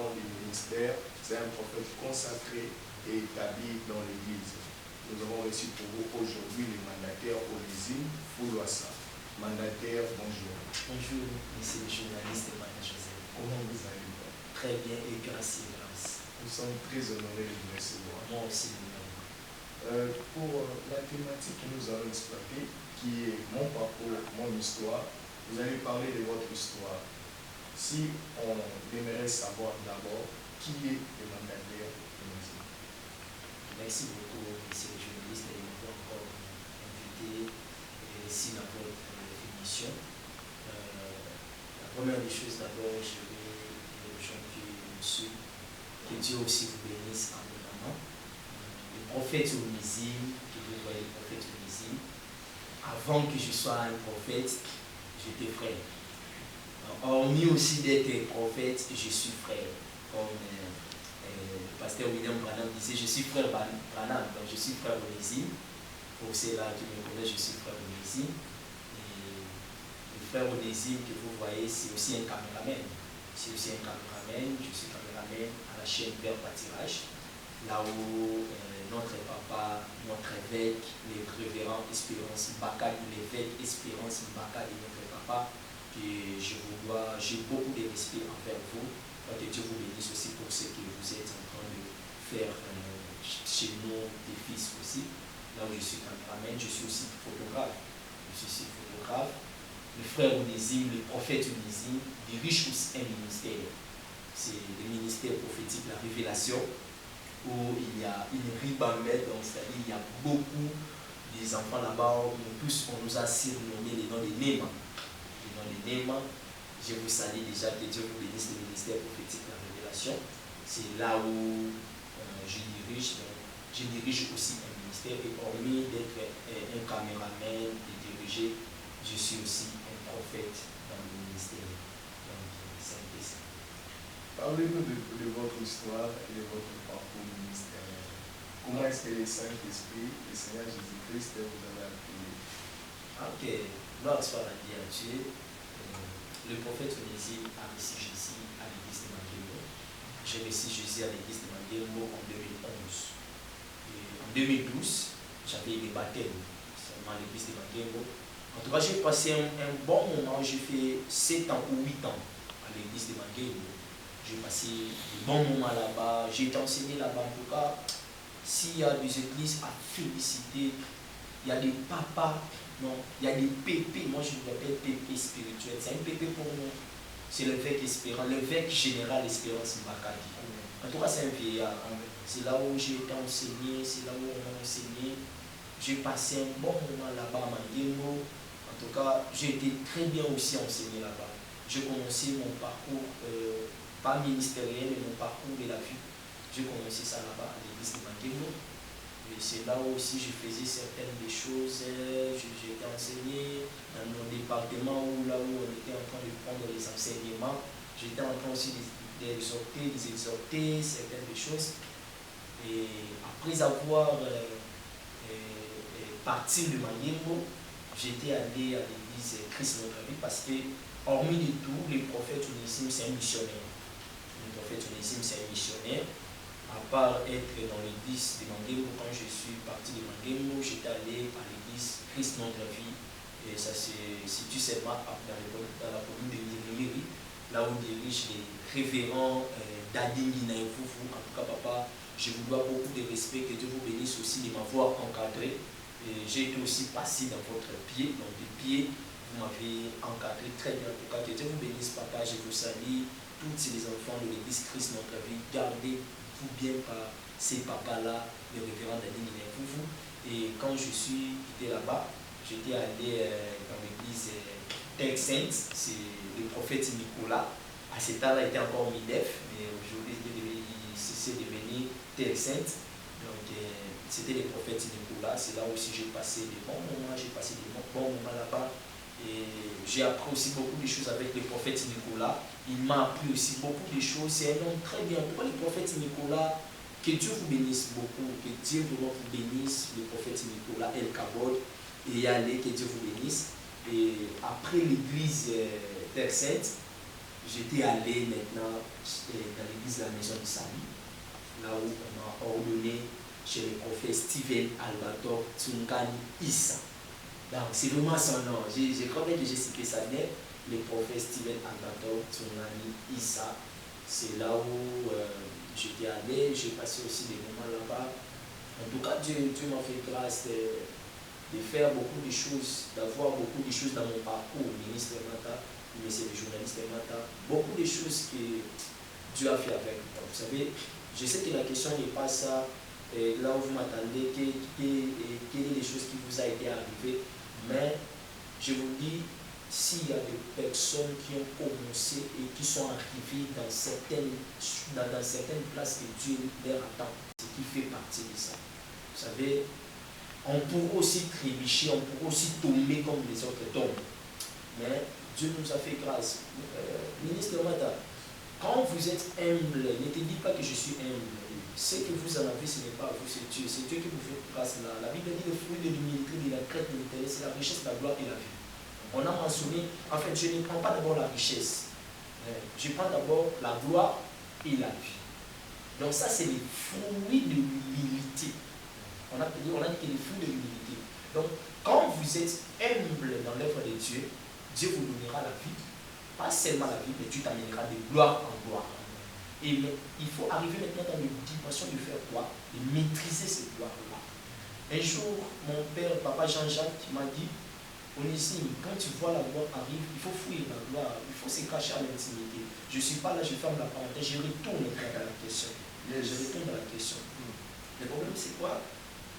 nom du ministère. C'est un prophète consacré et établi dans l'Église. Nous avons reçu pour vous aujourd'hui le mandataire Onésime Fouloassa. Mandataire, bonjour. Bonjour, monsieur le journaliste Emmanuel Joseph. Comment vous allez? Très bien et grâce et grâce. Nous sommes très honorés de vous recevoir. Moi aussi, pour la thématique que nous allons exploiter, qui est mon parcours, mon histoire, vous allez parler de votre histoire. Si on aimerait savoir d'abord qui est le mandataire Onésime. Merci beaucoup, monsieur le journaliste, de m'avoir encore invité ici dans votre émission. La première des choses, d'abord, je vais dire aux gens qui me suivent, que Dieu aussi vous bénisse abondamment. Le prophète Onésime, que vous voyez, le prophète Onésime, avant que je sois un prophète, j'étais frère. Hormis aussi d'être prophète, je suis frère. Comme le pasteur William Branham disait, je suis frère Branham, donc je suis frère Onésime. Pour ceux-là qui me connaissent, je suis frère Onésime. Et le frère Onésime que vous voyez, c'est aussi un caméraman. C'est aussi un caméraman. Je suis caméraman à la chaîne Père Pâtirage, là où notre papa, notre évêque, le révérend Espérance Mbaka, l'évêque Espérance Mbaka de notre papa, que je vous dois, j'ai beaucoup de respect envers vous. Que Dieu vous bénisse aussi pour ce que vous êtes en train de faire chez nous, des fils aussi. Là où je suis caméraman, je suis aussi photographe. Je suis aussi photographe. Le frère Onésime, le prophète Onésime, dirige aussi un ministère. C'est le ministère prophétique, la révélation, où il y a une ribambelle, donc c'est-à-dire il y a beaucoup des enfants là-bas, nous tous, on nous a surnommé les noms des Néma. Les noms des Néma. Je vous salue déjà, que Dieu vous bénisse, le ministère prophétique, la révélation. C'est là où je dirige. Donc, je dirige aussi un ministère et hormis d'être un caméraman et diriger, je suis aussi un prophète dans le ministère. Donc, c'est un peu ça. Parlez-nous de votre histoire et de votre parcours ministériel. Comment est-ce que le Saint-Esprit, le Seigneur Jésus-Christ, vous avez appelé? Ok, gloire soit à Dieu. Le prophète Onésime a reçu Jésus à l'église de Manguembo. J'ai reçu Jésus à l'église de Manguembo en 2011. Et en 2012, j'avais eu le baptême seulement à l'église de Manguembo. En tout cas, j'ai passé un bon moment. J'ai fait 7 ans ou 8 ans à l'église de Manguembo. J'ai passé de bons moments là-bas. J'ai été enseigné là-bas. En tout cas, s'il y a des églises à féliciter, il y a des papas. Non, il y a des pépés, moi je vous appelle pépé spirituel. C'est un pépé pour nous. C'est l'évêque Espérance, l'évêque général Espérance Mbakadi. En tout cas, c'est un vieillard. C'est là où j'ai été enseigné, c'est là où on m'a enseigné. J'ai passé un bon moment là-bas à Manguembo. En tout cas, j'ai été très bien aussi enseigné là-bas. J'ai commencé mon parcours, pas ministériel, mais mon parcours de la vie. J'ai commencé ça là-bas à l'église de Manguembo. Et c'est là aussi je faisais certaines des choses, j'ai été enseigné dans mon département où là où on était en train de prendre les enseignements, j'étais en train aussi d'exhorter certaines des choses. Et après avoir parti de Manguembo, j'étais allé à l'église Christ Notre Vie parce que, hormis de tout, le prophète Onésime c'est un missionnaire. Le prophète Onésime c'est un missionnaire. À part être dans l'église de Manguembo, quand je suis parti de Manguembo, j'étais allé à l'église Christ Notre Vie. Et ça se situe seulement dans la commune de Nirimiri, là où dirige les révérends Dadingi Naïfoufou. En tout cas, papa, je vous dois beaucoup de respect, que Dieu vous bénisse aussi de m'avoir encadré. J'ai été aussi passé dans votre pied, donc des pieds, vous m'avez encadré très bien. En tout cas, que Dieu vous bénisse, papa, je vous salue, tous les enfants de l'église Christ Notre Vie, gardez bien par ces papas-là, les révérends Daniel Foufou. Et quand je suis quitté là-bas, j'étais allé dans l'église Terre Sainte, c'est le prophète Nicolas. À cet temps-là, il était encore Midef, mais aujourd'hui, c'est devenu Terre Sainte. Donc, c'était le prophète Nicolas. C'est là aussi j'ai passé des bons moments, là-bas. Et j'ai appris aussi beaucoup de choses avec le prophète Nicolas. Il m'a appris aussi beaucoup de choses. C'est un homme très bien. Pourquoi le prophète Nicolas? Que Dieu vous bénisse beaucoup. Que Dieu vraiment vous bénisse. Le prophète Nicolas El Kabod. Et allez, que Dieu vous bénisse. Et après l'église Terre Sainte, j'étais allé maintenant dans l'église l'église La Maison du Salut, là où on m'a ordonné chez le prophète Steven Albator Tsungani Issa. Donc c'est vraiment son nom. Je crois bien que j'ai cité ça bien. Le prophète Steven Albator Tsungani Issa. C'est là où j'étais allé, j'ai passé aussi des moments là-bas. En tout cas, Dieu m'a fait grâce de faire beaucoup de choses, d'avoir beaucoup de choses dans mon parcours, ministre Mata, monsieur le journaliste Mata, beaucoup de choses que Dieu a fait avec moi. Vous savez, je sais que la question n'est pas ça, là où vous m'attendez, quelles sont les choses qui vous a été arrivées, mais je vous dis, s'il y a des personnes qui ont commencé et qui sont arrivées dans certaines places que Dieu leur attend, c'est qui fait partie de ça. Vous savez, on pourrait aussi trébucher, on pourrait aussi tomber comme les autres tombent. Mais Dieu nous a fait grâce. Ministre Mata, quand vous êtes humble, ne te dites pas que je suis humble. Ce que vous en avez, ce n'est pas vous, c'est Dieu. C'est Dieu qui vous fait grâce là. La Bible dit le fruit de l'humilité, de la crête, de l'intérêt, c'est la richesse, la gloire et la vie. On a mentionné, en fait, je ne prends pas d'abord la richesse. Je prends d'abord la gloire et la vie. Donc ça, c'est les fruits de l'humilité. On a dit que les fruits de l'humilité. Donc, quand vous êtes humble dans l'œuvre de Dieu, Dieu vous donnera la vie. Pas seulement la vie, mais Dieu t'amènera de gloire en gloire. Et mais, il faut arriver maintenant dans une dimension de faire quoi? De maîtriser cette gloire-là. Un jour, mon père, papa Jean-Jacques, m'a dit, Onésime, quand tu vois la gloire arrive, il faut fuir la gloire, il faut se cacher à l'intimité. Je ne suis pas là, je ferme la parenthèse, je retourne dans la question. Je retourne dans la question. Le problème, c'est quoi?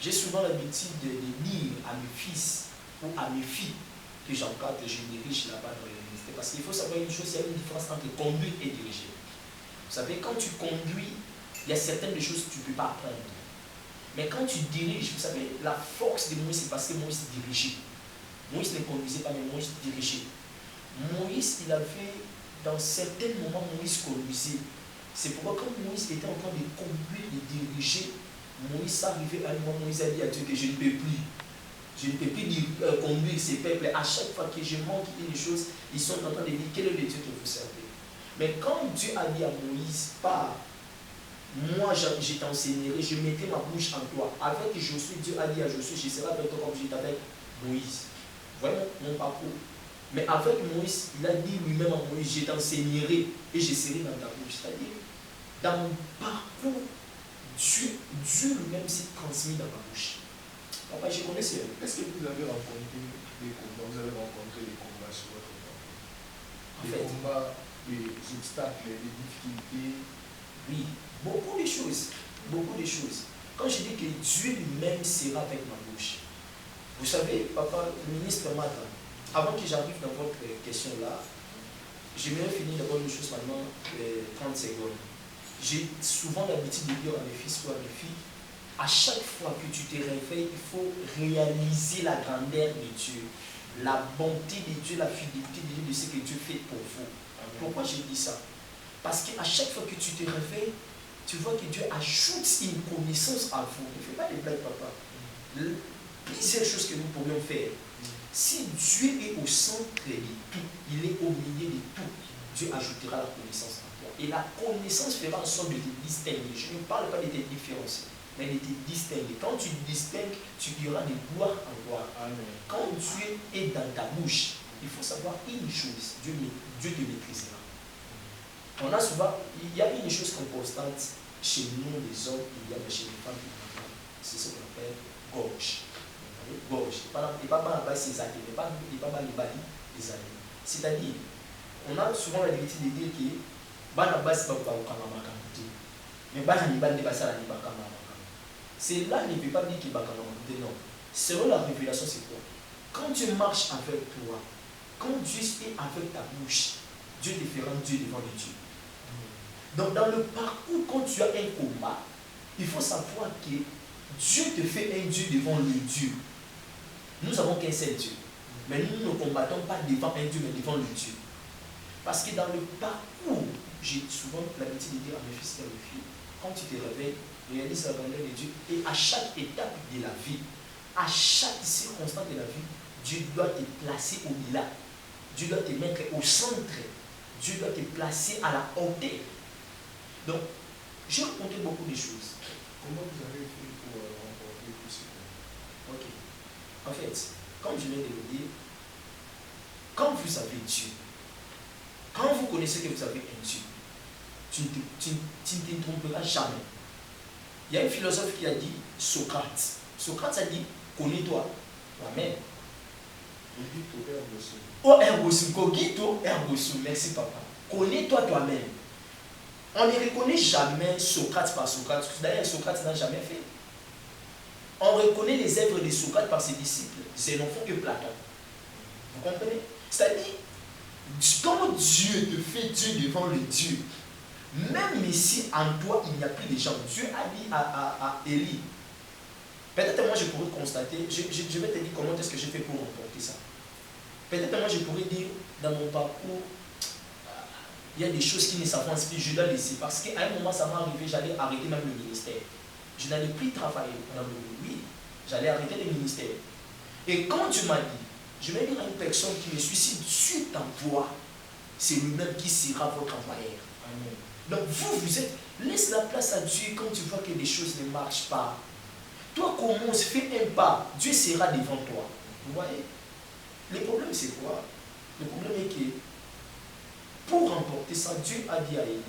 J'ai souvent l'habitude de dire à mes fils ou à mes filles que j'encadre, que je dirige là-bas dans les ministères. Parce qu'il faut savoir une chose, il y a une différence entre conduire et diriger. Vous savez, quand tu conduis, il y a certaines choses que tu ne peux pas apprendre. Mais quand tu diriges, vous savez, la force de Moïse, c'est parce que Moïse dirigeait. Moïse ne conduisait pas, mais Moïse dirigeait. Moïse, il avait, dans certains moments, Moïse conduisait. C'est pourquoi quand Moïse était en train de conduire, de diriger, Moïse arrivait à un moment, Moïse a dit à Dieu que je ne peux plus. Je ne peux plus conduire ces peuples. À chaque fois que je manque une chose, ils sont en train de dire quel est le Dieu que vous servez. Mais quand Dieu a dit à Moïse, pas moi je t'enseignerai, je mettais ma bouche en toi. Avec Josué, Dieu a dit à Josué, je serai avec toi comme j'étais avec Moïse. Voilà mon parcours. Mais avec Moïse, il a dit lui-même à Moïse, je t'enseignerai et je serai dans ta bouche. C'est-à-dire, dans mon parcours, Dieu lui-même s'est transmis dans ma bouche. Papa, je connais ça. Est-ce que vous avez rencontré des combats? Vous avez rencontré des combats sur votre parcours? Des combats, des obstacles, des difficultés? Oui, beaucoup de choses. Beaucoup de choses. Quand je dis que Dieu lui-même sera avec ma bouche, vous savez, papa, le ministre Mata, avant que j'arrive dans votre question-là, j'aimerais finir d'abord une chose pendant 30 secondes. J'ai souvent l'habitude de dire à mes fils ou à mes filles, à chaque fois que tu te réveilles, il faut réaliser la grandeur de Dieu, la bonté de Dieu, la fidélité de Dieu, de ce que Dieu fait pour vous. Pourquoi je dis ça? Parce qu'à chaque fois que tu te réveilles, tu vois que Dieu ajoute une connaissance à vous. Ne fais pas des blagues, papa. Plusieurs choses que nous pourrions faire. Si Dieu est au centre de tout, il est au milieu de tout, Dieu ajoutera la connaissance en toi. Et la connaissance fera en sorte de te distinguer. Je ne parle pas de te différencier, mais de te distinguer. Quand tu te distingues, tu iras de gloire en gloire. Quand Dieu est dans ta bouche, il faut savoir une chose, Dieu te maîtrisera. On a souvent, il y a une chose constante chez nous les hommes, il y a chez les femmes, c'est ce qu'on appelle gorge. Gorge. C'est-à-dire, on a souvent l'habitude de dire que c'est là ne peut pas dire qu'il non. Selon la révélation, c'est quoi? Quand Dieu marche avec toi, quand Dieu est avec ta bouche, Dieu te fera Dieu devant les dieux. Donc dans le parcours, quand tu as un combat, il faut savoir que Dieu te fait un Dieu devant le Dieu. Nous avons qu'un seul Dieu. Mais nous ne combattons pas devant un Dieu, mais devant le Dieu. Parce que dans le parcours, j'ai souvent l'habitude de dire à mes fils et à mes filles, quand tu te réveilles, réalise la grandeur de Dieu. Et à chaque étape de la vie, à chaque circonstance de la vie, Dieu doit te placer au-delà. Dieu doit te mettre au centre. Dieu doit te placer à la hauteur. Donc, j'ai rencontré beaucoup de choses. Comment vous avez fait pour remporter tout ce que... Ok. En fait, comme je viens de le dire, quand vous avez Dieu, quand vous connaissez que vous avez un Dieu, tu ne te tromperas jamais. Il y a un philosophe qui a dit, Socrate. Socrate a dit, connais-toi toi-même. Oh, ergo sum, cogito, ergo sum. Merci papa. Connais-toi toi-même. On ne reconnaît jamais Socrate par Socrate. D'ailleurs, Socrate n'a jamais fait. On reconnaît les œuvres de Socrate par ses disciples, Xénophon et Platon. Vous comprenez? C'est-à-dire, quand Dieu te fait Dieu devant le Dieu, même ici en toi il n'y a plus de gens, Dieu a dit à Élie, peut-être moi je pourrais constater, je vais te dire comment est-ce que j'ai fait pour remporter ça. Peut-être moi je pourrais dire dans mon parcours, il y a des choses qui ne s'avancent plus, je dois laisser. Parce qu'à un moment ça m'est arrivé, j'allais arrêter même le ministère. Je n'allais plus travailler dans le oui, j'allais arrêter le ministère. Et quand tu m'as dit, je vais dire à une personne qui me suicide, tu t'emploies, c'est lui-même qui sera votre employeur. Amen. Donc vous êtes, laisse la place à Dieu quand tu vois que les choses ne marchent pas. Toi commence, fais un pas, Dieu sera devant toi. Vous voyez? Le problème c'est quoi? Le problème est que pour remporter ça, Dieu a dit à Élie,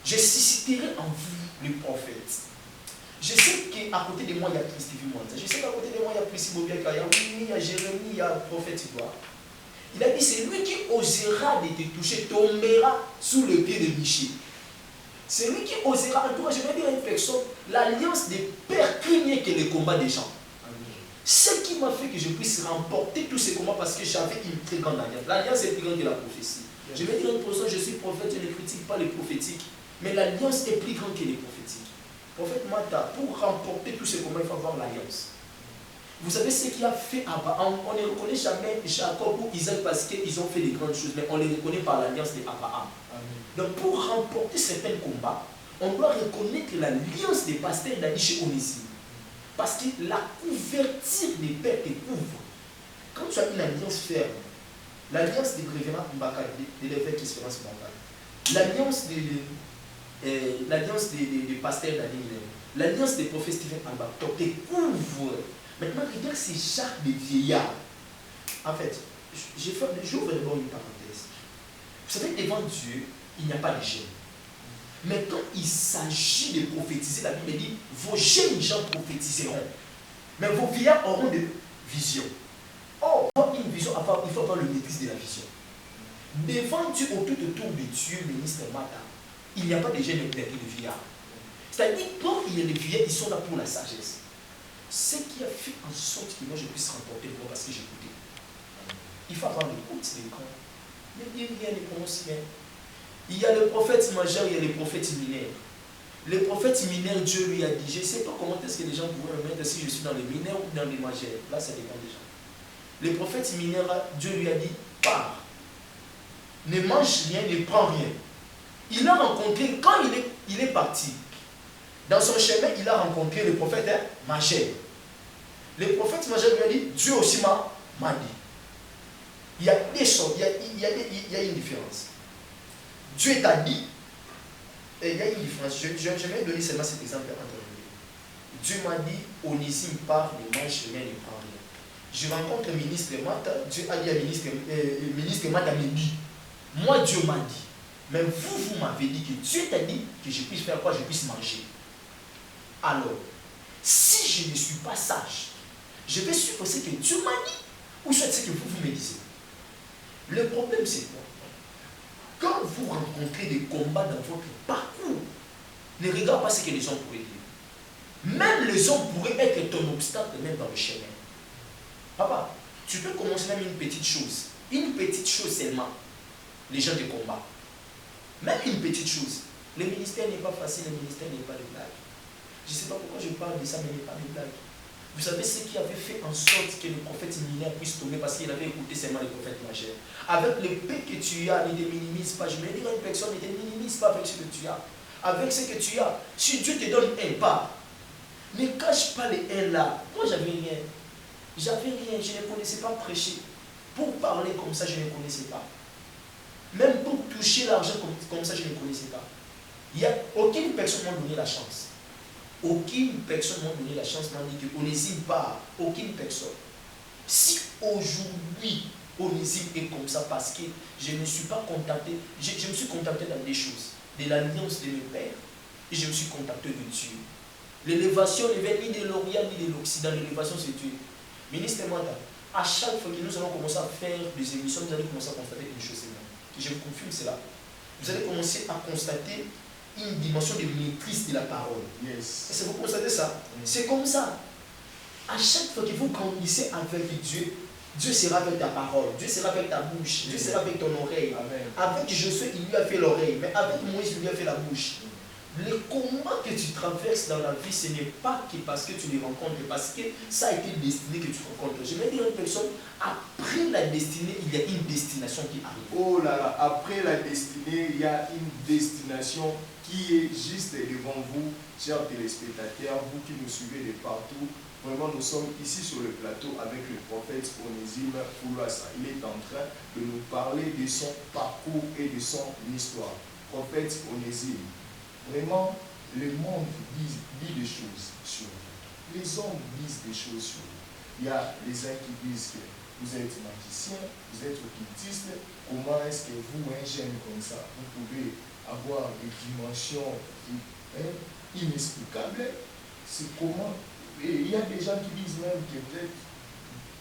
je susciterai en vous le prophète. Je sais qu'à côté de moi, il y a Christy Vimonta. Je sais qu'à côté de moi, il y a Prissi Bobiaka, il y a Winnie, il y a Jérémie, il y a le prophète Idoua. Il a dit, c'est lui qui osera de te toucher, tombera sous le pied de Michel. C'est lui qui osera, en tout cas, je vais dire à une personne, l'alliance des pères craignait que les combats des gens. Ce qui m'a fait que je puisse remporter tous ces combats parce que j'avais une très grande alliance. L'alliance est plus grande que la prophétie. Je vais dire à une personne, je suis prophète, je ne critique pas les prophétiques, mais l'alliance est plus grande que les prophétiques. Prophète Mata, pour remporter tous ces combats, il faut avoir l'alliance. Vous savez ce qu'il a fait Abraham? On ne reconnaît jamais Jacob ou Isaac parce qu'ils ont fait des grandes choses, mais on les reconnaît par l'alliance d'Abraham. Donc pour remporter certains combats, on doit reconnaître l'alliance des pasteurs d'Ali chez Onésime. Parce que la couverture des pères te couvre. Quand tu as une alliance ferme, l'alliance des Grévénat Mbaka, de l'évêque Espérance Mbaka, l'alliance des pasteurs d'Ali, l'alliance des prophètes Stephen Albator te couvre. Maintenant, regarde ces chartes de vieillards. En fait, j'ouvre d'abord une parenthèse. Vous savez, devant Dieu, il n'y a pas de gêne. Mais quand il s'agit de prophétiser, la Bible dit, vos jeunes gens prophétiseront. Mais vos vieillards auront des visions. Or, pour une vision, il faut avoir le maîtrise de la vision. Devant Dieu, autour de Dieu, ministre Mata, il n'y a pas de jeunes et de vieillards. C'est-à-dire, quand il y a des vieillards, ils sont là pour la sagesse. Ce qui a fait en sorte que moi je puisse remporter le roi parce que j'écoutais. Il faut avoir l'écoute des grands. Mais il y a les prononcés. Il y a le prophète majeur, il y a les prophètes mineurs. Le prophète mineur, Dieu lui a dit, je ne sais pas comment est-ce que les gens pourraient me mettre si je suis dans les mineurs ou dans les majeurs. Là, ça dépend des gens. Le prophète mineur, Dieu lui a dit, pars. Ne mange rien, ne prends rien. Il a rencontré, quand il est parti, dans son chemin, il a rencontré le prophète majeur. Le prophète majeur lui a dit, Dieu aussi m'a dit. Il y a des choses, il y a une différence. Dieu t'a dit, et il y a une différence. Je vais donner seulement cet exemple entre nous. Dieu m'a dit, Onésime part, ne mange rien, ne prend rien. Je rencontre le ministre Mata, Dieu a dit à ministre Mata me dit, moi Dieu m'a dit, mais vous m'avez dit que Dieu t'a dit que je puisse faire quoi? Je puisse manger. Alors, si je ne suis pas sage, je vais supposer que Dieu m'a dit, ou soit ce que vous me disiez. Le problème c'est quoi? Quand vous rencontrez des combats dans votre parcours, ne regardez pas ce que les hommes pourraient dire. Même les hommes pourraient être ton obstacle même dans le chemin. Papa, tu peux commencer même une petite chose. Une petite chose seulement. Les gens de combat. Même une petite chose. Le ministère n'est pas facile, le ministère n'est pas de blague. Je ne sais pas pourquoi je parle de ça, mais il n'est pas de blague. Vous savez ce qui avait fait en sorte que le prophète mineur puisse tomber parce qu'il avait écouté seulement les prophètes majeurs. Avec le peu que tu as, ne te minimise pas. Je me dis à une personne, ne te minimise pas avec ce que tu as. Avec ce que tu as, si Dieu te donne un pas, ne cache pas les un là. Moi, j'avais rien. J'avais rien, je ne connaissais pas prêcher. Pour parler comme ça, je ne connaissais pas. Même pour toucher l'argent comme ça, je ne connaissais pas. Il n'y a aucune personne m'a donné la chance. Aucune personne m'a donné la chance, m'a dit qu'on n'hésite pas. Aucune personne. Si aujourd'hui, Onésime est comme ça parce que je ne me suis pas contenté, je me suis contenté dans des choses, de l'alliance de mes pères, et je me suis contenté de Dieu. L'élévation ne vient ni de l'Orient ni de l'Occident, l'élévation c'est Dieu. Ministre Mata, à chaque fois que nous allons commencer à faire des émissions, vous allez commencer à constater une chose, je vous confirme cela. Vous allez commencer à constater une dimension de maîtrise de la parole. Yes. Est-ce que vous constatez ça? C'est comme ça. À chaque fois que vous grandissez avec Dieu, Dieu sera avec ta parole, Dieu sera avec ta bouche, Dieu sera avec ton oreille. Amen. Avec Josué, il lui a fait l'oreille, mais avec Moïse, il lui a fait la bouche. Les combats que tu traverses dans la vie, ce n'est pas que parce que tu les rencontres, mais parce que ça a été destiné que tu rencontres. Je vais dire à une personne, après la destinée, il y a une destination qui arrive. Oh là là, après la destinée, il y a une destination qui est juste devant vous, chers téléspectateurs, vous qui nous suivez de partout. Vraiment, nous sommes ici sur le plateau avec le prophète Onésime Foulouassa. Il est en train de nous parler de son parcours et de son histoire. Prophète Onésime, vraiment, le monde dit des choses sur vous. Les hommes disent des choses sur vous. Il y a les uns qui disent que vous êtes magicien, vous êtes occultiste. Comment est-ce que vous, un jeune comme ça, vous pouvez avoir des dimensions inexplicables? C'est comment? Et il y a des gens qui disent même que vous êtes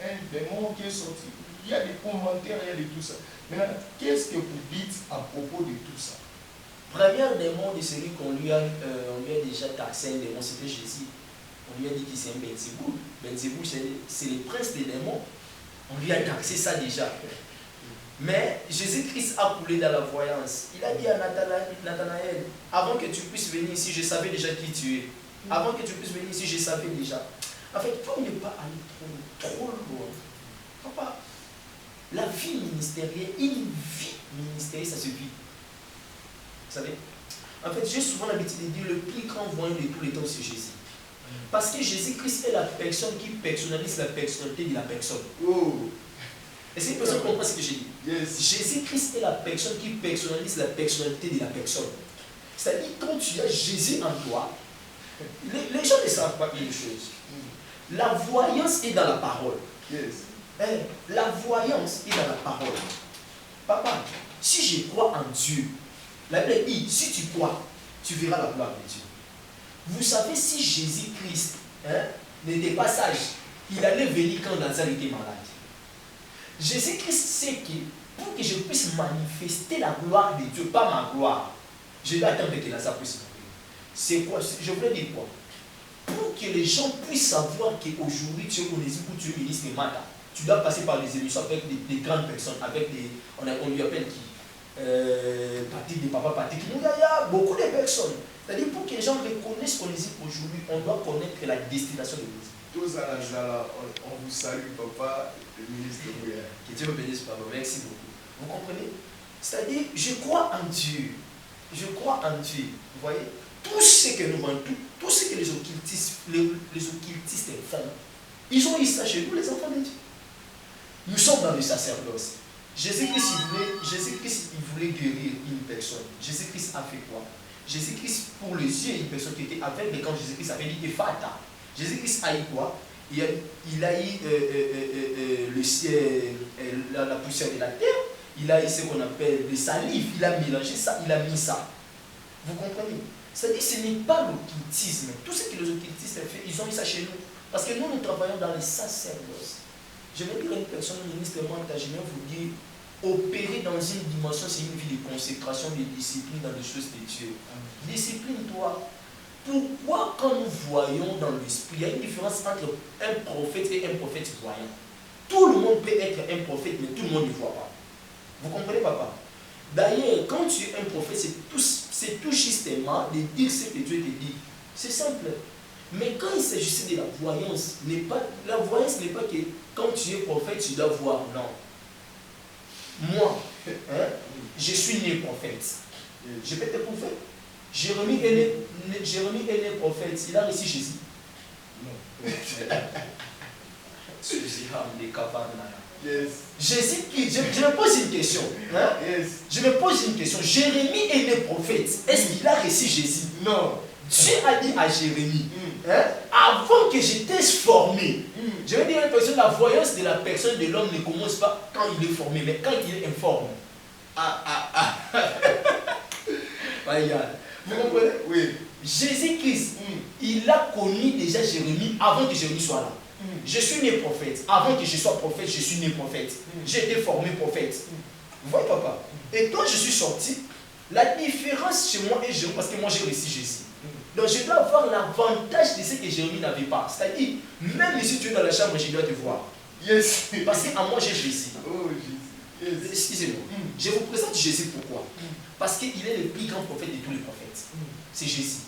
un démon qui est sorti. Il y a des commentaires, il y a de tout ça. Maintenant, qu'est-ce que vous dites à propos de tout ça? Premier démon de celui qu'on lui a déjà taxé un démon, c'était Jésus. On lui a dit qu'il c'est un Belzéboul. Belzéboul, c'est le prince des démons. On lui a taxé ça déjà. Mais Jésus-Christ a coulé dans la voyance. Il a dit à Nathanaël, avant que tu puisses venir ici, je savais déjà qui tu es. Avant que tu puisses venir ici, je savais déjà. En fait, pour ne pas aller trop loin, papa, la vie ministérielle, une vie ministérielle, ça se vit. Vous savez? En fait, j'ai souvent l'habitude de dire le plus grand voyant de tous les temps, c'est Jésus. Parce que Jésus-Christ est la personne qui personnalise la personnalité de la personne. Oh. Est-ce que les personnes comprennent ce que j'ai dit? Yes. Jésus-Christ est la personne qui personnalise la personnalité de la personne. C'est-à-dire, quand tu as Jésus en toi, les gens ne savent pas une chose. La voyance est dans la parole. Yes. La voyance est dans la parole. Papa, si je crois en Dieu, la Bible dit, si tu crois, tu verras la gloire de Dieu. Vous savez, si Jésus-Christ n'était pas sage, il allait venir quand Lazare était malade. Jésus-Christ sait que pour que je puisse manifester la gloire de Dieu, pas ma gloire, je dois attendre que Lazare puisse mourir. C'est quoi? Je voulais dire quoi? Pour que les gens puissent savoir qu'aujourd'hui tu es Onésime ou tu es ministre de Mata, tu dois passer par des émissions avec des grandes personnes, avec des. On lui appelle qui? Patrick de Papa Patrick. Il y a beaucoup de personnes. C'est-à-dire pour que les gens reconnaissent Onésime aujourd'hui, on doit connaître la destination de l'Onésime. Tous à la on vous salue, papa, le ministre de Bouillard. Que Dieu me bénisse, papa. Merci beaucoup. Vous comprenez? C'est-à-dire, je crois en Dieu. Je crois en Dieu. Vous voyez? Tout ce que nous voyons, tout ce que les occultistes font, ils ont eu ça chez nous, les enfants de Dieu. Nous sommes dans le sacerdoce. Jésus-Christ, il voulait guérir une personne. Jésus-Christ a fait quoi? Jésus-Christ, pour les yeux, une personne qui était aveugle, quand Jésus-Christ avait dit Ephata, Jésus-Christ a eu quoi? Il a eu le ciel, la poussière de la terre, il a eu ce qu'on appelle le salive, il a mélangé ça, il a mis ça. Vous comprenez? C'est-à-dire que ce n'est pas l'occultisme. Tout ce que les occultistes ont fait, ils ont mis ça chez nous. Parce que nous, nous travaillons dans les sacerdoces. Je vais dire à une personne, ministre Manta, je vais vous dire, opérer dans une dimension, c'est une vie de consécration, de discipline dans les choses de Dieu. Discipline-toi. Pourquoi quand nous voyons dans l'esprit, il y a une différence entre un prophète et un prophète voyant. Tout le monde peut être un prophète, mais tout le monde ne voit pas. Vous comprenez, papa? D'ailleurs, quand tu es un prophète, c'est tout justement de dire ce que Dieu te dit. C'est simple. Mais quand il s'agissait de la voyance, la voyance n'est pas que quand tu es prophète, tu dois voir. Non. Moi, je suis né prophète. Je peux être prophète. Jérémie est né prophète. Il a reçu Jésus. Non. Yes. Jésus-Christ, je me pose une question. Hein? Yes. Je me pose une question. Jérémie est le prophète. Est-ce qu'il a reçu Jésus? Non. Dieu a dit à Jérémie, hein, avant que je t'ai formé, je vais dire à une personne, la voyance de la personne de l'homme ne commence pas quand il est formé, mais quand il est informe. Vous comprenez? Oui. Jésus-Christ, il a connu déjà Jérémie avant que Jérémie soit là. Je suis né prophète. Avant que je sois prophète, je suis né prophète. J'ai été formé prophète. Vous voyez, papa? Et quand je suis sorti, la différence chez moi et Jérémie, parce que moi j'ai reçu Jésus. Donc je dois avoir l'avantage de ce que Jérémie n'avait pas. C'est-à-dire, même si tu es dans la chambre, je dois te voir. Yes. Parce qu'à moi j'ai Jésus. Oh Jésus. Yes. Excusez-moi. Je vous présente Jésus pourquoi? Parce qu'il est le plus grand prophète de tous les prophètes. C'est Jésus.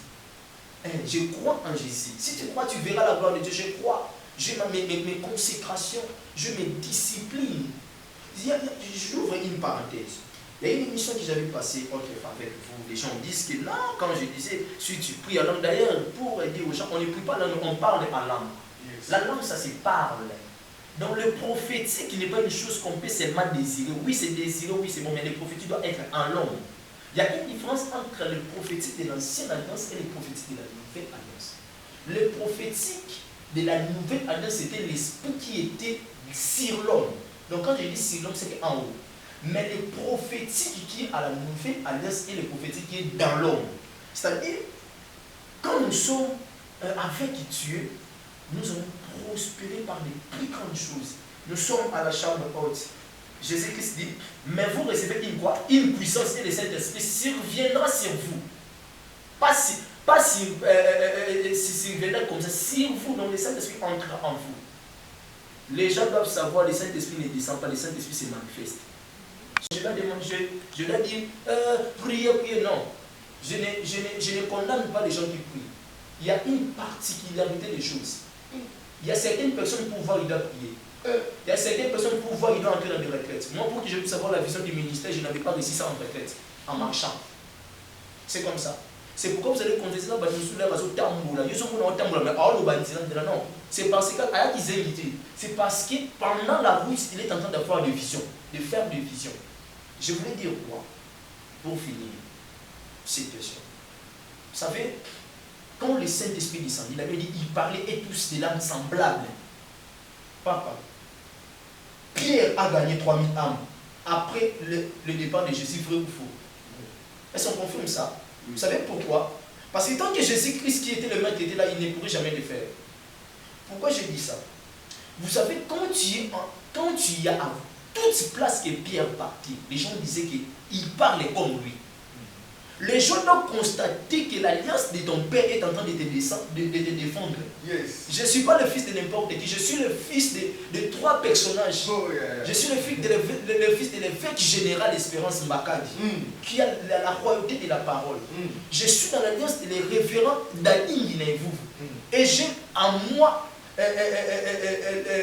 Je crois en Jésus. Si tu crois, tu verras la gloire de Dieu. Je crois. J'ai mes consécrations. Je me discipline. J'ouvre une parenthèse. Il y a une émission que j'avais passée autrefois avec vous. Les gens disent que là, quand je disais, si tu pries en langue, d'ailleurs, pour aider aux gens, on ne prie pas en langue, on parle en langue. Yes. La langue, ça se parle. Donc le prophétique, qui n'est pas une chose qu'on peut seulement désirer. Oui, c'est désiré, oui, c'est bon, mais le prophétique doit être en langue. Il y a une différence entre le prophétique de l'ancienne alliance et le prophétique de la nouvelle alliance. Le prophétique de la nouvelle alliance, c'était l'esprit qui était sur l'homme. Donc quand je dis sur l'homme, c'est en haut. Mais le prophétique qui est à la nouvelle alliance et le prophétique qui est dans l'homme. C'est-à-dire, quand nous sommes avec Dieu, nous allons prospérer par les plus grandes choses. Nous sommes à la chambre haute. Jésus-Christ dit, mais vous recevez une quoi? Une puissance et le Saint-Esprit surviendra sur vous. Pas si surviendra comme ça, sur vous, donc le Saint-Esprit entrera en vous. Les gens doivent savoir, le Saint-Esprit ne descend pas, le Saint-Esprit se manifeste. Je leur dis, priez, non. Je ne condamne pas les gens qui prient. Il y a une particularité des choses. Il y a certaines personnes pour voir, ils doivent prier. Il y a certaines personnes pour voir, ils doivent entrer dans des retraites. Moi, pour que je puisse avoir la vision du ministère, je n'avais pas réussi ça en retraite, en marchant. C'est comme ça. C'est pourquoi vous allez contester là, non. C'est parce que c'est parce que pendant la route, il est en train d'avoir des visions, de faire des visions. Je voulais dire quoi pour finir cette question. Vous savez, quand le Saint-Esprit descendit, il avait dit, il parlait et tous des langues semblables. Papa, Pierre a gagné 3000 âmes après le départ de Jésus, vrai ou faux? Est-ce qu'on confirme ça? Vous savez pourquoi? Parce que tant que Jésus-Christ qui était le maître était là, il ne pourrait jamais le faire. Pourquoi je dis ça? Vous savez, quand tu y as à toute place que Pierre partit, les gens disaient qu'il parlait comme lui. Les gens ont constaté que l'alliance de ton père est en train de te défendre. Yes. Je ne suis pas le fils de n'importe qui, je suis le fils de trois personnages. Oh, yeah. Je suis le fils de l'évêque général Espérance Mbakadi, qui a la royauté de la parole. Je suis dans l'alliance des révérends d'Ading Guinévou. Et j'ai en moi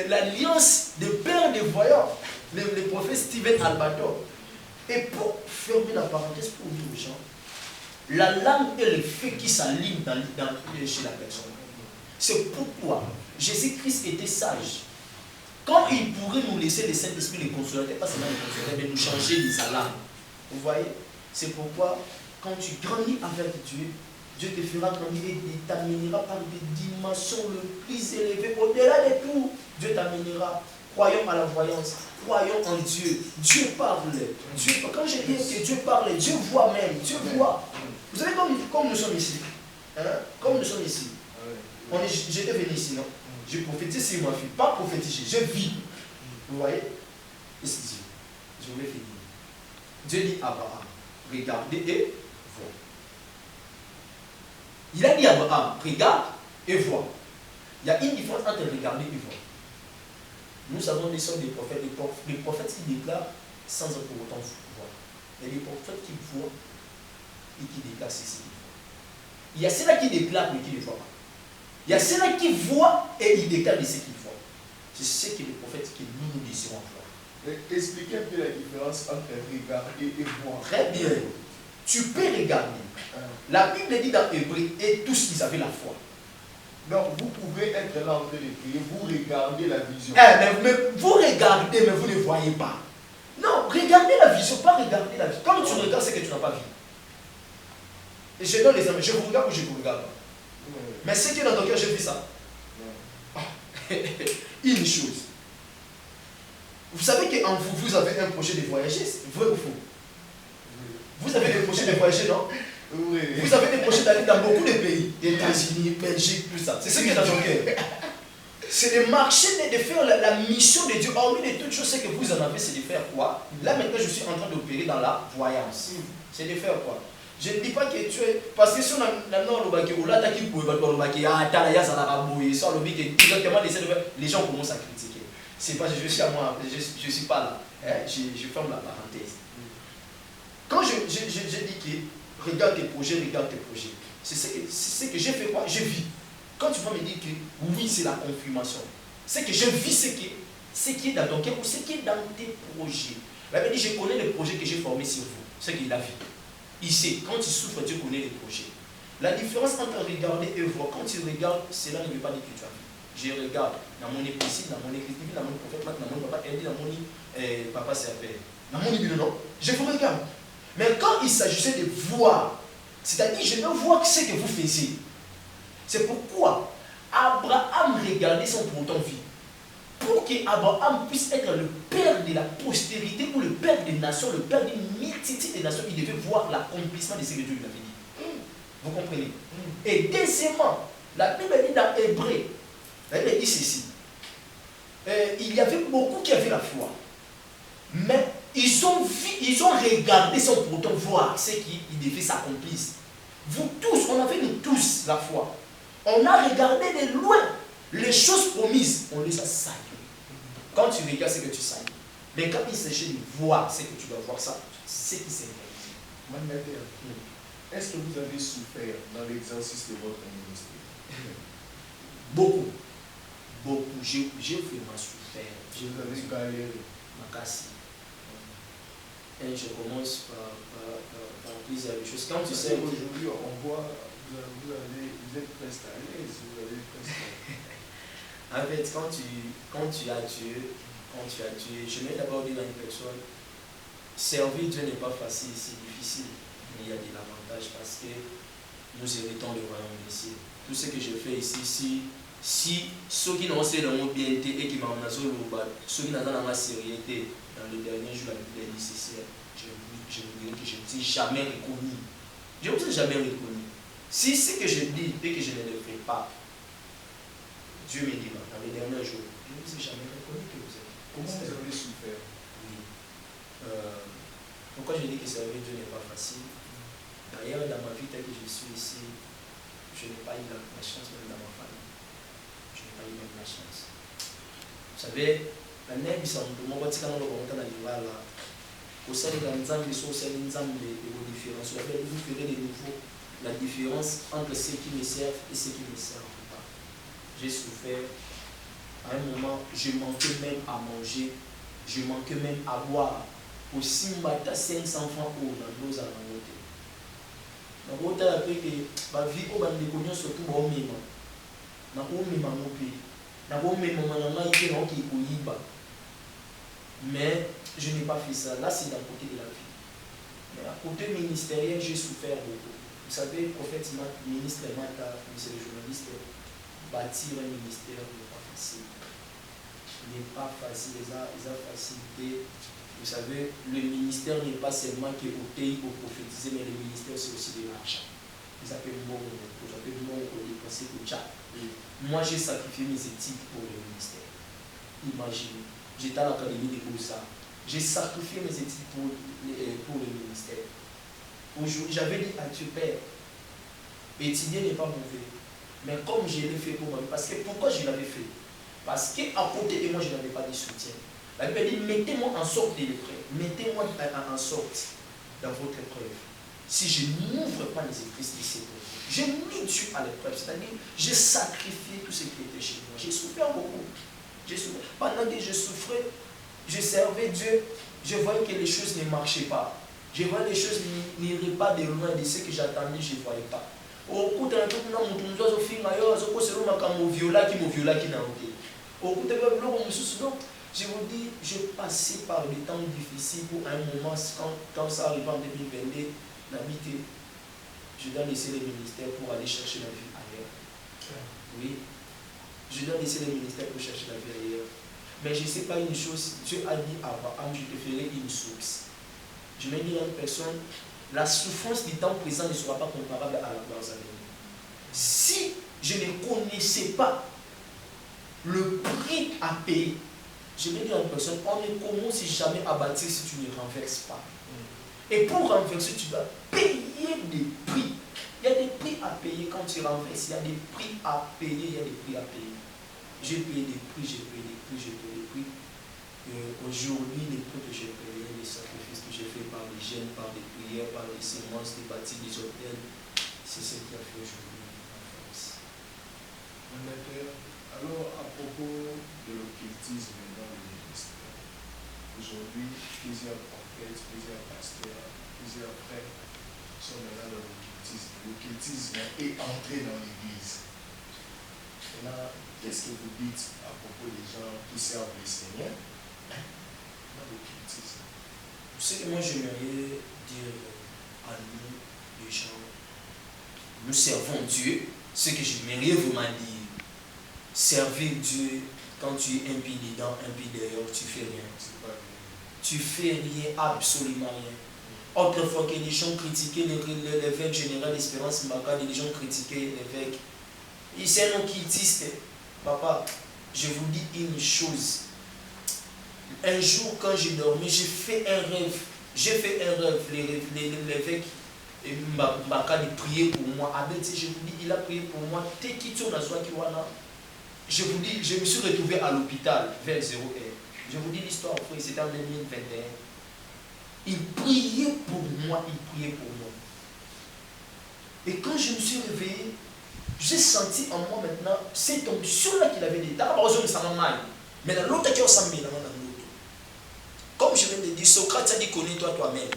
l'alliance de père des voyants, le prophète Steven Albator. Et pour fermer la parenthèse pour dire aux gens, la langue est le fait qui s'aligne chez la personne. C'est pourquoi Jésus-Christ était sage. Quand il pourrait nous laisser le Saint-Esprit, le consolateur, pas seulement le consolateur, mais nous changer les langues. Vous voyez? C'est pourquoi quand tu grandis avec Dieu, Dieu te fera grandir et t'amènera par des dimensions le plus élevées. Au-delà de tout, Dieu t'amènera. Croyons à la voyance. Croyons en Dieu. Dieu parle. Quand je dis que Dieu parle, Dieu voit même. Dieu voit. Vous savez, comme nous sommes ici, hein? Comme nous sommes ici, j'étais venu ici, non? Je prophétise sur ma fille. Pas prophétiser, je vis. Vous voyez? Excusez, je voulais finir. Dieu dit à Abraham, regardez et vois. Il a dit à Abraham, regarde et vois. Il y a une différence entre regarder et voir. Nous savons des sortes de prophètes. Les prophètes qui déclarent sans pour autant voir. Il y a des prophètes qui voient et qui déclarent ce qu'ils voient. Il y a ceux-là qui déclarent mais qui ne voient pas. Il y a ceux-là qui voient et ils déclarent de ce qu'ils voient. C'est ce que les prophètes que nous désirons voir. Expliquez un peu la différence entre regarder et voir. Très bien. Tu peux regarder. La Bible dit dans Hébreu, et tous ils avaient la foi. Donc, vous pouvez être là en train de prier, vous regardez la vision. Mais vous regardez, mais vous ne voyez pas. Non, regardez la vision, pas regarder la vision. Quand tu regardes, c'est que tu n'as pas vu. Et je donne les amis, je vous regarde ou je vous regarde pas. Mais ce qui est dans ton cœur, j'ai vu ça. Une chose. Vous savez qu'en vous, vous avez un projet de voyager, vrai ou faux? Vous avez des projets de voyager, non? Oui. Vous avez des projets d'aller dans beaucoup de pays, États-Unis, Belgique, tout ça. C'est ce qui est dans ton cœur. C'est de marcher, de faire la mission de Dieu. Hormis de toutes choses, ce que vous en avez, c'est de faire quoi? Là maintenant, je suis en train d'opérer dans la voyance. C'est de faire quoi? Je ne dis pas que tu es. Parce que si on a les gens commencent à critiquer. C'est pas, je suis à moi, je suis pas là. Je ferme la parenthèse. Quand je dis que regarde tes projets, c'est ce que j'ai fait quoi? Je vis. Quand tu vas me dire que oui, c'est la confirmation, c'est que je vis ce qui est dans ton cœur ou ce qui est dans tes projets. La Bible dit, je connais les projets que j'ai formés sur vous, ce qu'il a vu. Il sait, quand tu souffres, Dieu connaît les projets. La différence entre regarder et voir, quand tu regardes, cela ne veut pas dire que tu as vu. Je regarde dans mon épisode, dans mon écriture, dans mon prophète, dans mon papa, dans mon papa servait. Dans mon Bible, non, je vous regarde. Mais quand il s'agissait de voir, c'est-à-dire je veux voir ce que vous faisiez. C'est pourquoi Abraham regardait son pourtant vie. Pour qu'Abraham puisse être le père de la postérité ou le père des nations, le père d'une multitude de nations, il devait voir l'accomplissement de ce que Dieu lui avait dit. Vous comprenez? Et deuxièmement, la Bible dit dans Hébreu, la Bible dit ceci. Il y avait beaucoup qui avaient la foi. Mais ils ont regardé sans pourtant voir ce qui devait s'accomplir. Vous tous, on avait nous tous la foi. On a regardé de loin les choses promises, on les a saluées. Quand tu regardes, c'est que tu salues. Mais quand il s'agit de voir ce que tu dois voir, ça, c'est qui c'est. Est-ce que vous avez souffert dans l'exercice de votre ministère? Beaucoup. Beaucoup. J'ai vraiment souffert. Vous avez galéré. Ma casse. Et je commence par plusieurs choses. Quand tu sais aujourd'hui, on voit, vous êtes presque à l'aise, vous avez presque. En fait, quand tu as Dieu, je mets d'abord dire à une personne, servir Dieu n'est pas facile, c'est difficile, mais il y a des avantages parce que nous héritons le royaume des cieux. Tout ce que je fais ici, si ceux qui n'ont pas le mot bien été et qui m'ont ceux qui n'ont pas la sérieuté, dans les derniers jours, la Bible est nécessaire. Je vous dirais que je ne suis jamais reconnu. Je ne vous ai jamais reconnu. Si ce que je dis et que je ne le fais pas, Dieu me dit dans les derniers jours, je ne vous ai jamais reconnu que vous êtes. Comment vous avez souffert? Oui. Pourquoi je dis que servir Dieu n'est pas facile? D'ailleurs, dans ma vie telle que je suis ici, je n'ai pas eu la chance même dans ma famille. Je n'ai pas eu même la chance. Vous savez, la neige, c'est un peu moins petit quand on a là. Au sein de la nzambe, au sein de nzambe, les différences. Vous ferez de nouveau la différence entre ceux qui me servent et ceux qui ne me servent pas. J'ai souffert. À un moment, je manquais même à manger, je manquais même à boire. Aussi, je 500 francs dans nos alentours. Donc, on a appris que ma vie, on a déconnu surtout au même. On a au même pays. On a au même moment, mais je n'ai pas fait ça. Là, c'est d'un côté de la vie. Mais à côté ministériel, j'ai souffert beaucoup. Vous savez, prophète, ministre Mata, monsieur le journaliste, bâtir un ministère n'est pas facile. Il n'est pas facile, ils ont facilité. Vous savez, le ministère n'est pas seulement au pays pour prophétiser, mais le ministère c'est aussi de l'argent. Ils appellent moi au dépenser au chat. Moi j'ai sacrifié mes éthiques pour le ministère. Imaginez, j'étais à l'académie des Beaux-Arts. J'ai sacrifié mes éthiques pour le ministère. J'avais dit à Dieu, Père, étudier n'est pas mauvais. Mais comme je l'ai fait pour moi, parce que pourquoi je l'avais fait? Parce qu'à côté de moi, je n'avais pas de soutien. La Bible dit, mettez-moi en sorte de l'épreuve. Mettez-moi en sorte dans votre épreuve. Si je n'ouvre pas les églises de cette épreuve, je mis Dieu à l'épreuve. C'est-à-dire, j'ai sacrifié tout ce qui était chez moi. J'ai souffert beaucoup. Pendant que je souffrais, je servais Dieu, je voyais que les choses ne marchaient pas. Je voyais que les choses n'iraient pas de loin de ce que j'attendais, je ne voyais pas. okuta na tokuna mutu mutu azofinga yo azokosela makambo violaki na ote okuta ba biloko mosusu. Donc je vous dis, je passais par des temps difficiles pour un moment quand ça arrive en 2022 d'habiter. Je dois laisser les ministères pour aller chercher la vie ailleurs. Oui, je dois laisser les ministères pour chercher la vie ailleurs. Mais je ne sais pas une chose, Dieu a dit à Abraham, je te ferai une source. Je vais dire à une personne, la souffrance du temps présent ne sera pas comparable à la gloire à venir. Si je ne connaissais pas le prix à payer, je vais dire à une personne, on ne commence jamais à bâtir si tu ne renverses pas. Et pour renverser, tu dois payer des prix. Il y a des prix à payer quand tu renverses. Il y a des prix à payer, il y a des prix à payer. J'ai payé des prix, j'ai payé des prix, j'ai payé des prix. Aujourd'hui, les prix que j'ai payés, les sacrifices que j'ai faits par les jeunes, par des prières, par des semences, des bâtis, des hôtels, c'est ce qui a fait aujourd'hui en France. Alors, à propos de l'occultisme dans le ministère, aujourd'hui, plusieurs prophètes, plusieurs pasteurs, plusieurs frères sont maintenant dans l'occultisme. L'occultisme est entré dans l'Église. Et là, qu'est-ce que vous dites à propos des gens qui servent le Seigneur dans l'occultisme? Ce que moi j'aimerais dire à nous, les gens, nous servons Dieu. Ce que j'aimerais vraiment dire, servir Dieu quand tu es un pied dedans, un pied dehors, tu fais rien. Tu fais rien, absolument rien. Autrefois que les gens critiquaient l'évêque général d'Espérance Mbaka, les gens critiquaient l'évêque. Il s'est un occultiste. Papa, je vous dis une chose. Un jour, quand j'ai dormi, j'ai fait un rêve. L'évêque Mbaka de prier pour moi. Je vous dis, il a prié pour moi. Je vous dis, je me suis retrouvé à l'hôpital vers 0h. Je vous dis l'histoire, c'était en 2021. Il priait pour moi, Et quand je me suis réveillé, j'ai senti en moi maintenant cette onction-là qu'il avait dit. Mais dans l'autre cœur, ça me met dans l'autre. Comme je viens de dire, Socrate a dit, connais-toi toi-même.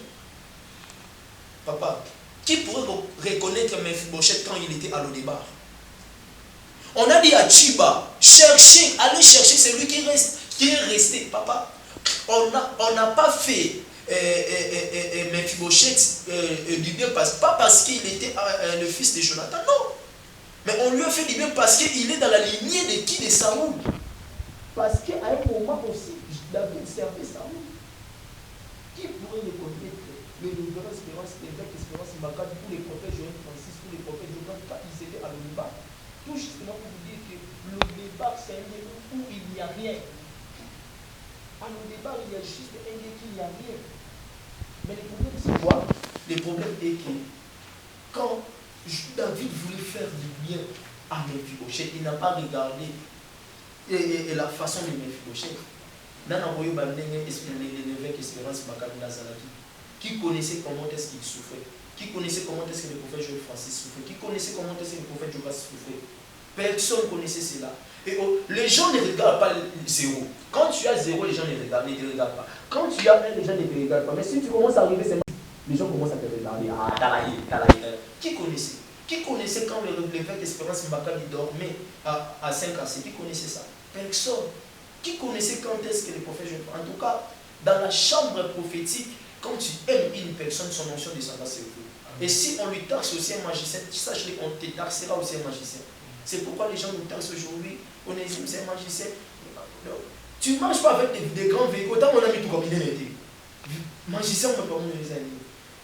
Papa, qui pourrait reconnaître Mephibosheth quand il était à l'Odébar? On a dit à Chiba, allez chercher celui qui est resté. Papa, on n'a pas fait Mephibosheth du bien, pas parce qu'il était le fils de Jonathan, non. Mais on lui a fait du bien parce qu'il est dans la lignée de qui? De Saoul. Parce qu'à un moment aussi, David servait Saoul. Qui pourrait reconnaître le révérend Espérance, l'évêque Espérance Mbaka, tous les prophètes Joël Francis, tous les prophètes Joël, quand ils étaient à l'Odébar? Tout justement pour vous dire que l'Odébar, c'est un lieu où il n'y a rien. À l'Odébar, il y a juste un lieu qu'il n'y a rien. Mais le problème, c'est quoi? Le problème est que quand David voulait faire du bien à Mephibosheth, il n'a pas regardé la façon de Mephibosheth. L'évêque Espérance Makani Nazaraki, qui connaissait comment est-ce qu'il souffrait, qui connaissait comment est-ce que le prophète Joël Francis souffrait, qui connaissait comment est-ce que le prophète Joël souffrait. Personne ne connaissait cela. Et les gens ne regardent pas zéro. Quand tu as zéro, les gens ne te regardent pas. Quand tu as un, les gens ne te regardent pas. Mais si tu commences à arriver, les gens commencent à te regarder. Ah, Talaï. Qui connaissait quand l'évêque Espérance Mbaka dormait à 5 à 7? Qui connaissait ça? Personne. Qui connaissait quand est-ce que le prophète Joël? En tout cas, dans la chambre prophétique, quand tu aimes une personne, son onction descendra sur vous. Et si on lui taxe aussi un magicien, sache qu'on te taxera aussi un magicien. C'est pourquoi les gens nous taxent aujourd'hui. On estime c'est un magicien. Tu ne marches pas avec des grands véhicules. Autant on a mis tout comme il était. Magicien, on ne peut pas nous les amis.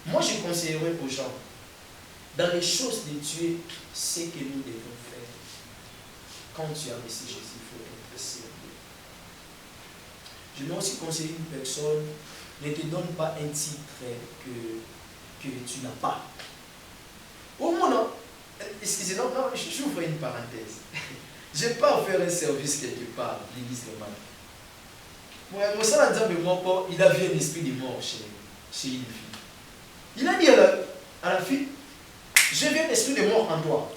Moi, je conseillerais aux gens, dans les choses de Dieu, ce que nous devons faire. Quand tu as reçu Jésus, il faut être sérieux. Je vais aussi conseiller une personne, ne te donne pas un titre que tu n'as pas. Au moins, excusez-moi, j'ouvre une parenthèse. Je n'ai pas faire un service quelque part, l'église de Mali. Il a vu un esprit de mort chez une fille. Il a dit à la fille, j'ai vu un esprit de mort en toi.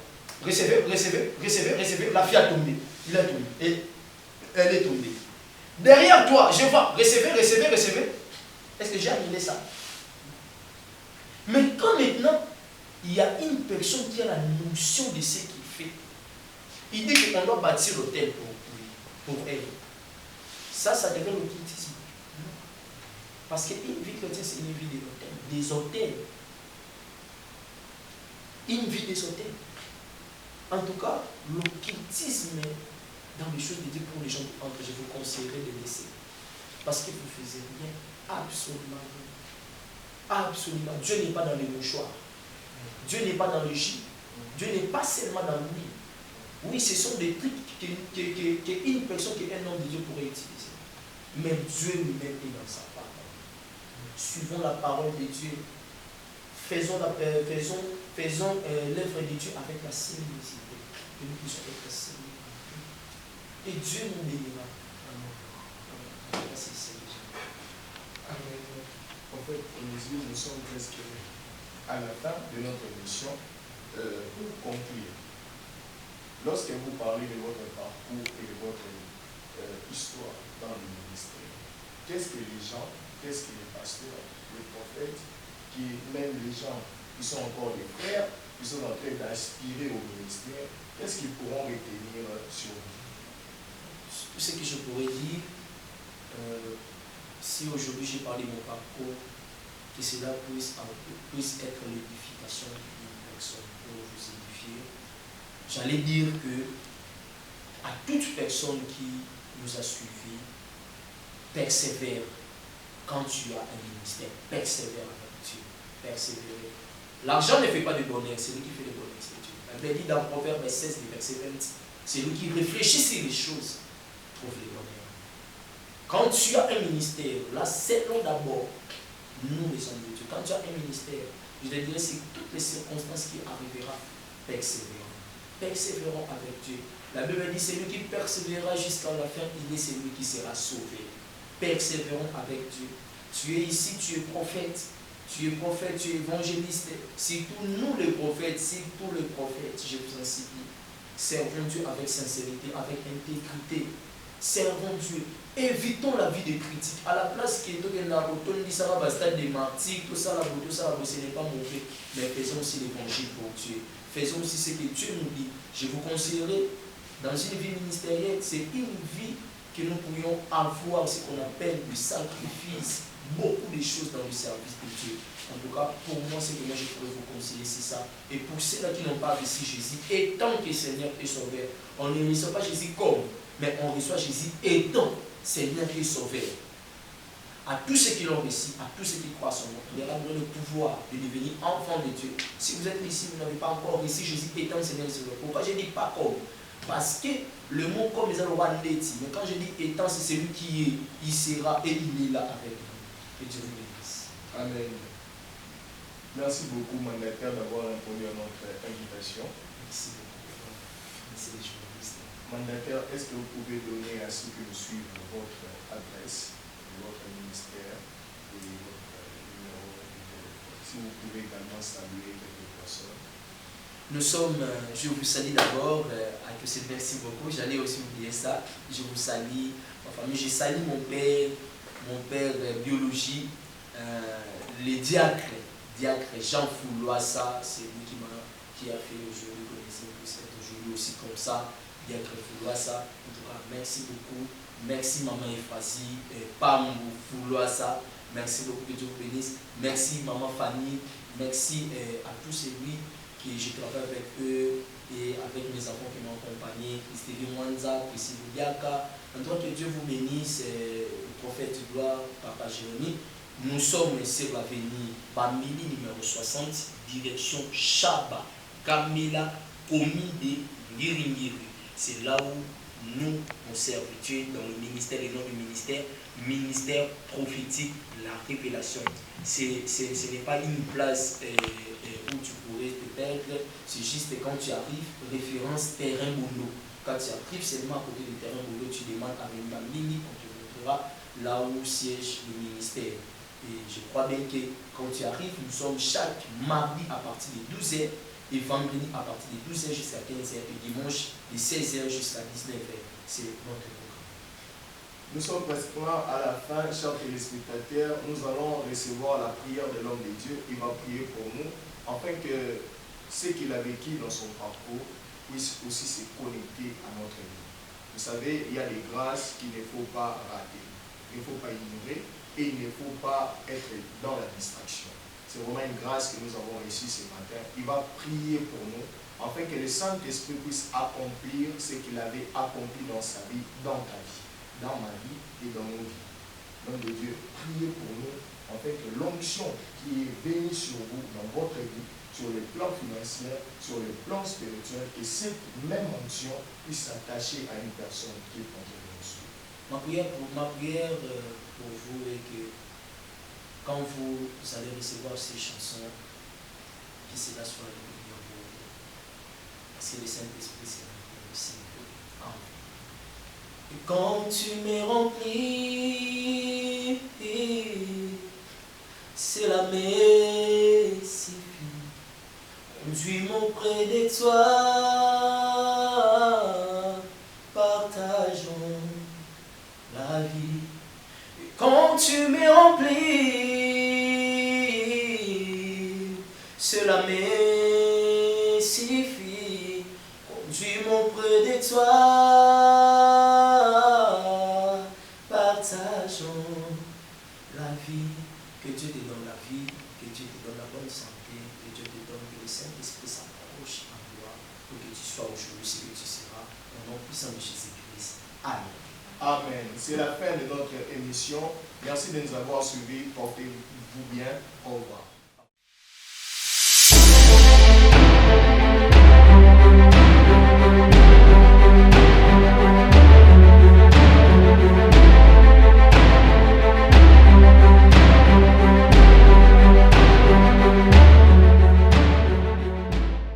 Recevez. La fille a tombé. Il a tombé. Et elle est tombée. Derrière toi, je vois, recevez. Est-ce que j'ai annulé ça? Mais quand maintenant, il y a une personne qui a la notion de ce qu'il fait. Il dit qu'on doit bâtir l'autel pour elle. Ça devient l'occultisme. Parce qu'une vie chrétienne, c'est une vie des hôtels. Une vie des hôtels. En tout cas, l'occultisme dans les choses de Dieu pour les gens, je vous conseillerais de laisser. Parce que vous ne faisiez rien. Absolument rien. Absolument. Dieu n'est pas dans les mouchoirs. Dieu n'est pas dans le gîte. Dieu n'est pas seulement dans l'huile. Oui, ce sont des trucs qu'une personne, qu'un homme de Dieu pourrait utiliser. Mais Dieu lui-même est dans sa parole. Suivons la parole de Dieu. Faisons l'œuvre de Dieu avec la simplicité. Que nous puissions être simples. Et Dieu nous bénira. Merci Seigneur. Amen. En fait, nous sommes presque à la fin de notre émission. Pour conclure, lorsque vous parlez de votre parcours et de votre histoire dans le ministère, qu'est-ce que les gens, qu'est-ce que les pasteurs, les prophètes, même les gens qui sont encore des frères, qui sont en train d'aspirer au ministère, qu'est-ce qu'ils pourront retenir sur vous? Tout ce que je pourrais dire, si aujourd'hui j'ai parlé de mon parcours, que cela puisse être l'édification d'une personne pour vous édifier. J'allais dire que à toute personne qui nous a suivis, persévère quand tu as un ministère, persévère avec Dieu, persévère. L'argent ne fait pas de bonheur, c'est lui qui fait le bonheur, c'est Dieu. La Bible dit dans Proverbe 16, verset 20, c'est lui qui réfléchit sur les choses, trouve le bonheur. Quand tu as un ministère, là, selon d'abord nous les hommes de Dieu. Quand tu as un ministère, je te dirais, c'est toutes les circonstances qui arriveront, persévérons. Persévérons avec Dieu. La Bible dit, c'est lui qui persévérera jusqu'à la fin, il est celui qui sera sauvé. Persévérons avec Dieu. Tu es ici, tu es prophète, tu es évangéliste. Surtout nous les prophètes, surtout les prophètes, je vous en supplie. Servons Dieu avec sincérité, avec intégrité. Servons Dieu. Évitons la vie de critique. À la place que la rotonde dit ça va stade des martyrs, tout ça, ce n'est pas mauvais. Mais faisons aussi l'évangile pour Dieu. Faisons aussi ce que Dieu nous dit. Je vous conseillerais, dans une vie ministérielle, c'est une vie que nous pourrions avoir ce qu'on appelle le sacrifice. Beaucoup de choses dans le service de Dieu. En tout cas, pour moi, ce que moi je pourrais vous conseiller, c'est ça. Et pour ceux-là qui n'ont pas reçu Jésus, étant que Seigneur et Sauveur, on ne reçoit pas Jésus comme, mais on reçoit Jésus étant Seigneur et Sauveur. À tous ceux qui l'ont reçu, à tous ceux qui croient son nom, il leur a donné le pouvoir de devenir enfants de Dieu. Si vous êtes ici, vous n'avez pas encore reçu Jésus étant Seigneur et Sauveur. Pourquoi je dis pas comme? Parce que le mot comme les aura l'éti. Mais quand je dis étant, c'est celui qui est, il sera et il est là avec nous. Et Dieu vous bénisse. Amen. Merci beaucoup, mandataire, d'avoir répondu à notre invitation. Merci beaucoup. Merci les journalistes. Mandataire, est-ce que vous pouvez donner à ceux qui nous suivent votre adresse, votre ministère et votre numéro de téléphone? Si vous pouvez également saluer quelques personnes. Nous sommes, je vous salue d'abord, merci beaucoup, j'allais aussi oublier ça. Je vous salue, ma famille, je salue mon père biologie, le diacre Jean Fouloissa, c'est lui qui a fait aujourd'hui, vous connaissez aujourd'hui aussi comme ça, diacre Fouloissa. En tout cas, merci beaucoup, merci maman Ephrasie, Pam Fouloissa, merci beaucoup, que Dieu vous bénisse, merci maman Fanny, merci à tous celui que je travaille avec eux et avec mes enfants qui m'ont accompagné, Christine Mwanza, Priscille Diaka. En tout cas, que Dieu vous bénisse, le prophète du gloire, Papa Jérémie. Nous sommes sur l'avenue Bamili numéro 60, direction Chaba, Kamila, Komi de Ngiringiri. C'est là où nous on sert Dieu dans le ministère et non le ministère prophétique, la révélation. Ce n'est pas une place où tu pourrais te perdre, c'est juste quand tu arrives, référence terrain boulot. Quand tu arrives seulement à côté du terrain boulot, tu demandes à Bamili, on te montrera là où siège le ministère. Et je crois bien que quand tu arrives, nous sommes chaque mardi à partir de 12h et vendredi à partir de 12h jusqu'à 15h et dimanche de 16h jusqu'à 19h. C'est notre programme. Nous sommes pratiquement à la fin, chers téléspectateurs. Nous allons recevoir la prière de l'homme de Dieu. Il va prier pour nous. afin que ce qu'il a vécu dans son parcours puisse aussi se connecter à notre vie. Vous savez, il y a des grâces qu'il ne faut pas rater, il ne faut pas ignorer et il ne faut pas être dans la distraction. C'est vraiment une grâce que nous avons reçue ce matin. Il va prier pour nous afin que le Saint-Esprit puisse accomplir ce qu'il avait accompli dans sa vie, dans ta vie, dans ma vie et dans nos vies. Nom de Dieu, priez pour nous afin que l'onction qui est venue sur vous, dans votre vie, sur le plan financier, sur le plan spirituel, que cette même onction puisse s'attacher à une personne qui est contre nous. Ma prière pour vous est que quand vous allez recevoir ces chansons, que cela soit le meilleur pour vous. Parce que le Saint-Esprit, c'est aussi en vous. Et quand tu m'es rempli, c'est la Messie. Conduis-moi auprès de toi, partageons la vie. Et quand tu m'es rempli, cela me suffit. Conduis-moi auprès de toi, partageons la vie. Que Dieu te donne la vie, que Dieu te donne la bonne santé, que Dieu te donne que le Saint-Esprit s'approche en toi pour que tu sois aujourd'hui ce que tu seras au nom puissant de Jésus-Christ. Amen. Amen. C'est la fin de notre émission. Merci de nous avoir suivis. Portez-vous bien. Au revoir.